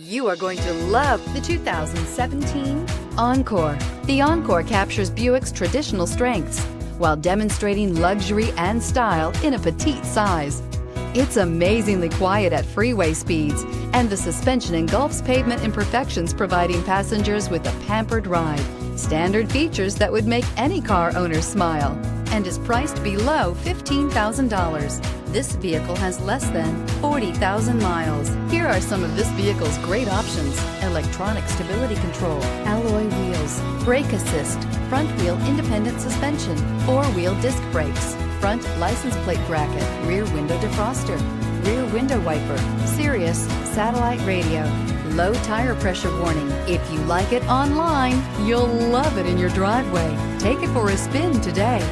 You are going to love the 2017 Encore. The Encore captures Buick's traditional strengths while demonstrating luxury and style in a petite size. It's amazingly quiet at freeway speeds, and the suspension engulfs pavement imperfections, providing passengers with a pampered ride. Standard features that would make any car owner smile, and is priced below $15,000. This vehicle has less than 40,000 miles. Here are some of this vehicle's great options: electronic stability control, alloy wheels, brake assist, front wheel independent suspension, four-wheel disc brakes, front license plate bracket, rear window defroster, rear window wiper, Sirius satellite radio, low tire pressure warning. If you like it online, you'll love it in your driveway. Take it for a spin today.